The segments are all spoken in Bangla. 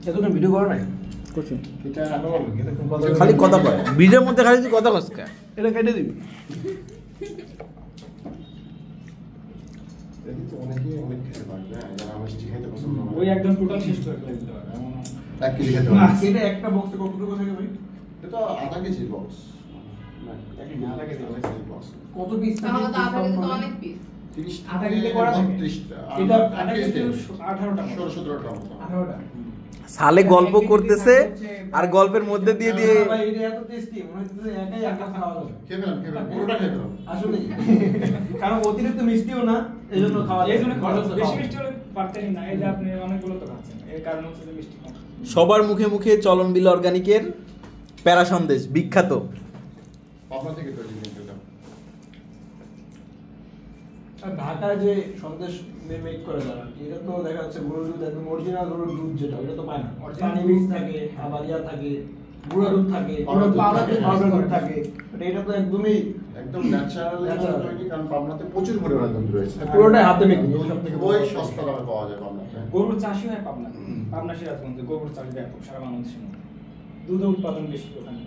এতক্ষণ ভিডিও করো নাই করছি এটা খালি কথা কয় ভিডিওর মধ্যে খালি তুই কথা কস কা এটা কেটে দিবি ওই একদম টোটাল শেষ করে দিতে পারে এমন 1 কেজি খেতে না হবে এটা একটা বক্সে কতটুকু থাকে ভাই এটা আধা কেজি বক্স না আধা কেজি বক্স কত পিস তাহলে তো আধা কেজি তো অনেক পিস 30 আধা কেজি করা থাকে 30টা এটা আধা কেজি 18টা 16-17টা মতো 18টা সালে গল্প করতেছে আর গল্পের মধ্যে দিয়ে দিয়ে ভাই এটা এত টেস্টি মনে হচ্ছে একাই একা খাওয়া যাবে খেবেন পুরোটা খেতে হবে আসলে কারণ অতিরিক্ত মিষ্টিও না এইজন্য খাওয়া এই জন্য বেশি মিষ্টি হলে পারতেন না এই যে আপনি অনেকগুলো তো খাচ্ছেন এর কারণ হচ্ছে যে মিষ্টি কম সবার মুখে মুখে চলন বিল অর্গানিকের প্যারা সন্দেশ বিখ্যাত পাবনা থেকে তৈরি কিন্তু এটা আর ঢাকায় যে সন্দেশ মেক করে যারা এটা তো দেখা যাচ্ছে গরুর দুধ একদম অরিজিনাল গরুর দুধ যেটা এটা তো পায় না পানি মিক্স থাকে আবার ইয়া থাকে গুঁড়া দুধ থাকে পাউডার দুধ থাকে এটা তো একদমই একদম ন্যাচারাল তৈরি কারণ পাবনাতে প্রচুর পরিমাণে দুধ রয়েছে পুরোটাই হাতে মেক সব থেকে ওই সস্তা দামে পাওয়া যায় পাবনাতে গরুর চাষই হয় পাবনা পাবনা সিরাজগঞ্জে গরুর চাষ ব্যাপক সারা বাংলাদেশের মধ্যে দুধ উৎপাদন বেশি ওখানে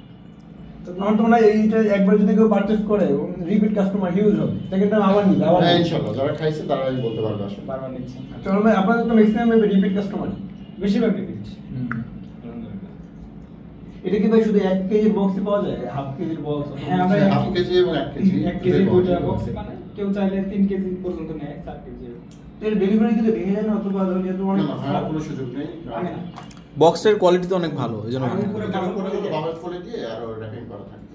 আমার তো মনে হয় এইটা একবার যদি কেউ পারচেজ করে রিপিট কাস্টমার হিউজ হবে সেকেন্ড টাইম আবার নিবে আবার হ্যাঁ ইনশাআল্লাহ যারা খাইছে তারাই বলতে পারবে আসলে বারবার নিচ্ছেন চলো ভাই আপনাদের তো ম্যাক্সিমাম রিপিট কাস্টমার বেশিরভাগ দিচ্ছি এটা কি ভাই শুধু 1 কেজি বক্সে পাওয়া যায় হাফ কেজির বক্স হ্যাঁ আমরা হাফ কেজি এবং 1 কেজি 1 কেজি দুটো বক্সে মানে কেউ চাইলে 3 কেজি পর্যন্ত নেয় 4 কেজি এর ডেলিভারি দিলে ভেঙে যায় না অথবা যেহেতু অনেক না কোনো সুযোগ নেই আমি না বক্সের কোয়ালিটি তো অনেক ভালো এই জন্য করে বাবার ফোনে দিয়ে আর র্যাপিং করা থাকে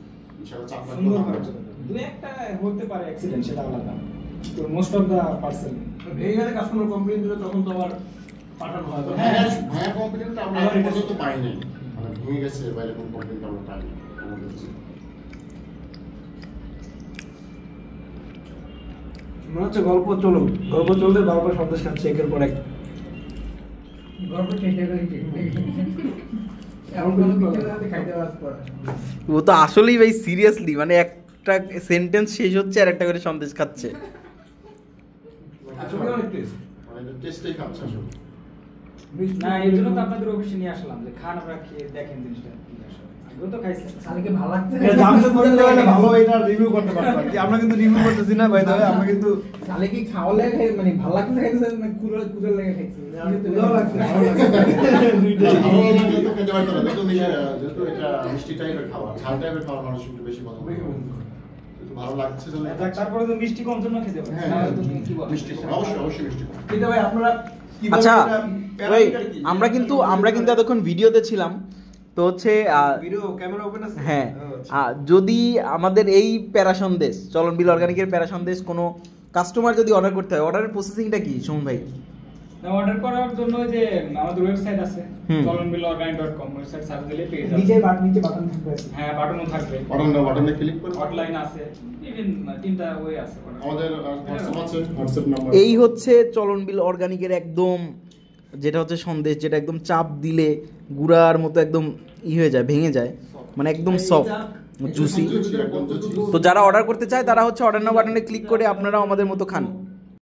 ইনশাআল্লাহ চাপ সুন্দর রাখতে করে দুই একটা হতে পারে অ্যাক্সিডেন্ট সেটা আলাদা তো মোস্ট অফ দা পার্সেল ভেঙে গেলে কাস্টমার কমপ্লেইন দিলে তখন তো আবার পাঠানো হয় হ্যাঁ হ্যাঁ কমপ্লিটটা আমরা এখন পর্যন্ত পাই নাই মানে ভেঙে গেছে বাইরে কোন কমপ্লিট আমরা পাই নাই আমাদের কাছে মনে হচ্ছে গল্প চলতে বারবার সন্দেশ খাচ্ছে একের পর এক গল্প শেষ হয়ে গেছে ও তো আসলেই ভাই সিরিয়াসলি মানে একটা সেন্টেন্স শেষ হচ্ছে আর একটা করে সন্দেশ খাচ্ছে আসলে অনেক টেস্ট মানে টেস্টেই খাচ্ছে আসলে না এই জন্য তো আপনাদের অফিসে নিয়ে আসলাম যে খান আমরা খেয়ে দেখেন জিনিসটা কি আসলে আগেও তো খাইছেন শালিকে ভালো লাগছে জামশেদ বলতে গেলে ভালো এটা রিভিউ করতে পারতাম আর কি আমরা কিন্তু রিভিউ করতেছি না ভাই তবে আমরা কিন্তু শালে কি খাওয়ালে মানে ভালো লাগছে খাইছে না কুড়ে লেগে খাইছে ভালো লাগছে ভালো লাগছে ভালো লাগলে তো খেতে পারতো না যেহেতু এটা মিষ্টি টাইপের খাবার ঝাল টাইপের খাবার মানুষ একটু বেশি পছন্দ করে কিন্তু ভালো লাগছে জন্য তারপরে তো মিষ্টি কম জন্য খেতে পারে হ্যাঁ নাহলে তো তুমি কি বলো মিষ্টি কম, অবশ্যই মিষ্টি কম। কিন্তু ভাই আপনারা কিভাবে আচ্ছা এটা ভাই প্যারামিটার কি? আমরা কিন্তু এতক্ষণ ভিডিওতে ছিলাম তো হচ্ছে ভিডিও ক্যামেরা ওপেন আছে হ্যাঁ যদি আমাদের এই প্যারা সন্দেশ চলন বিল অর্গানিকের প্যারা সন্দেশ কোনো কাস্টমার যদি অর্ডার করতে হয় অর্ডারের প্রসেসিংটা কি সুমন ভাই অর্ডার করার জন্য যে আমাদের ওয়েবসাইট আছে হুম। cholonbillorganic.com ওয়েবসাইট সার্চ দিলে পেয়ে যাবেন নিচে বাটন থাকবে হ্যাঁ বাটনও থাকবে বাটনে ক্লিক করে হটলাইন আছে ইভেন তিনটা ওয়ে আছে আমাদের হোয়াটসঅ্যাপ আছে হোয়াটসঅ্যাপ নাম্বার এই হচ্ছে চলন বিল অর্গানিকের একদম যেটা হচ্ছে সন্দেশ যেটা একদম চাপ দিলে গুড়ার মতো একদম হয়ে যায় ভেঙে যায় মানে একদম সফট জুসি একদম জুসি তো যারা অর্ডার করতে চায় তারা হচ্ছে অর্ডার নাও বাটনে ক্লিক করে আপনারাও আমাদের মতো খান